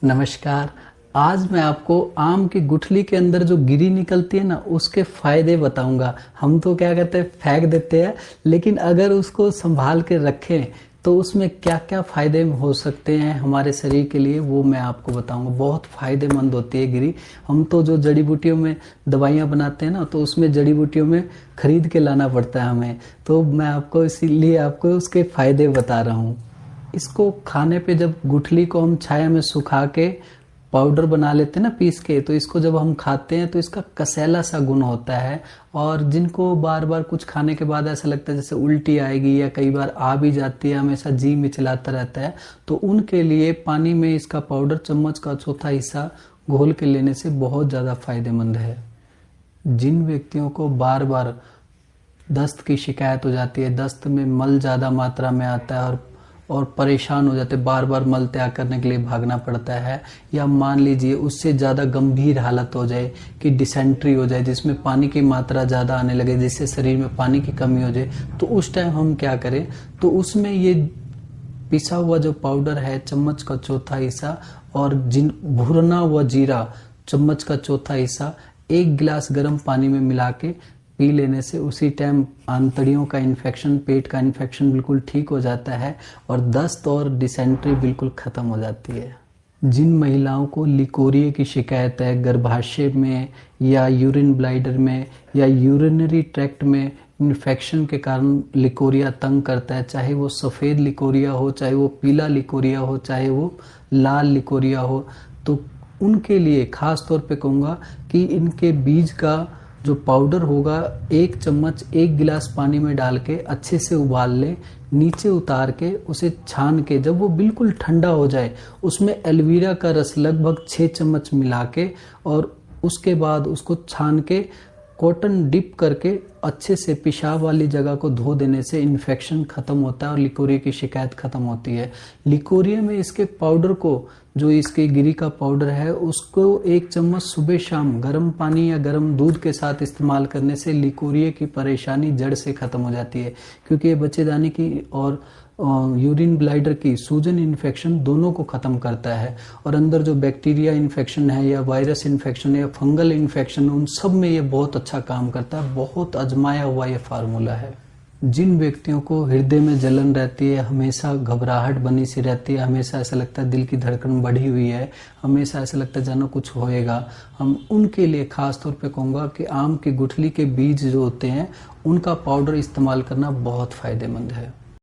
नमस्कार। आज मैं आपको आम की गुठली के अंदर जो गिरी निकलती है ना, उसके फायदे बताऊंगा। हम तो क्या करते हैं, फेंक देते हैं, लेकिन अगर उसको संभाल के रखें तो उसमें क्या क्या फायदे हो सकते हैं हमारे शरीर के लिए, वो मैं आपको बताऊंगा। बहुत फायदेमंद होती है गिरी। हम तो जो जड़ी बूटियों में दवाइयाँ बनाते हैं ना, तो उसमें जड़ी बूटियों में खरीद के लाना पड़ता है हमें। तो मैं आपको इसीलिए आपको उसके फायदे बता रहा हूँ। इसको खाने पे, जब गुठली को हम छाया में सुखा के पाउडर बना लेते हैं ना पीस के, तो इसको जब हम खाते हैं तो इसका कसैला सा गुण होता है। और जिनको बार बार कुछ खाने के बाद ऐसा लगता है जैसे उल्टी आएगी या कई बार आ भी जाती है, हमेशा जी मिचलाता रहता है, तो उनके लिए पानी में इसका पाउडर चम्मच का चौथा हिस्सा घोल के लेने से बहुत ज़्यादा फायदेमंद है। जिन व्यक्तियों को बार बार दस्त की शिकायत हो जाती है, दस्त में मल ज़्यादा मात्रा में आता है और परेशान हो जाते, बार बार मल त्याग करने के लिए भागना पड़ता है, या मान लीजिए उससे ज़्यादा गंभीर हालत हो जाए कि डिसेंट्री हो जाए, जिसमें पानी की मात्रा ज़्यादा आने लगे, जिससे शरीर में पानी की कमी हो जाए, तो उस टाइम हम क्या करें, तो उसमें ये पिसा हुआ जो पाउडर है चम्मच का चौथा हिस्सा, और भुरना हुआ जीरा चम्मच का चौथा हिस्सा 1 गिलास गर्म पानी में मिला के पी लेने से उसी टाइम आंतड़ियों का इन्फेक्शन, पेट का इन्फेक्शन बिल्कुल ठीक हो जाता है और दस्त और डिसेंट्री बिल्कुल ख़त्म हो जाती है। जिन महिलाओं को लिकोरिया की शिकायत है, गर्भाशय में या यूरिन ब्लैडर में या यूरिनरी ट्रैक्ट में इन्फेक्शन के कारण लिकोरिया तंग करता है, चाहे वो सफ़ेद लिकोरिया हो, चाहे वो पीला लिकोरिया हो, चाहे वो लाल लिकोरिया हो, तो उनके लिए ख़ास तौर पे कहूँगा कि इनके बीज का जो पाउडर होगा 1 चम्मच 1 गिलास पानी में डाल के अच्छे से उबाल ले, नीचे उतार के उसे छान के जब वो बिल्कुल ठंडा हो जाए, उसमें एलोवेरा का रस लगभग 6 चम्मच मिला के, और उसके बाद उसको छान के कॉटन डिप करके अच्छे से पेशाब वाली जगह को धो देने से इन्फेक्शन खत्म होता है और लिकोरिया की शिकायत खत्म होती है। लिकोरिया में इसके पाउडर को, जो इसके गिरी का पाउडर है, उसको 1 चम्मच सुबह शाम गर्म पानी या गर्म दूध के साथ इस्तेमाल करने से लिकोरिया की परेशानी जड़ से खत्म हो जाती है, क्योंकि ये बच्चेदानी की और यूरिन ब्लैडर की सूजन इन्फेक्शन दोनों को ख़त्म करता है, और अंदर जो बैक्टीरिया इन्फेक्शन है या वायरस इन्फेक्शन है या फंगल इन्फेक्शन है, उन सब में ये बहुत अच्छा काम करता है। बहुत आजमाया हुआ ये फार्मूला है। जिन व्यक्तियों को हृदय में जलन रहती है, हमेशा घबराहट बनी सी रहती है, हमेशा ऐसा लगता है दिल की धड़कन बढ़ी हुई है, हमेशा ऐसा लगता है जानो कुछ होएगा, हम उनके लिए ख़ास तौर पे कहूँगा कि आम की गुठली के बीज जो होते हैं उनका पाउडर इस्तेमाल करना बहुत फ़ायदेमंद है।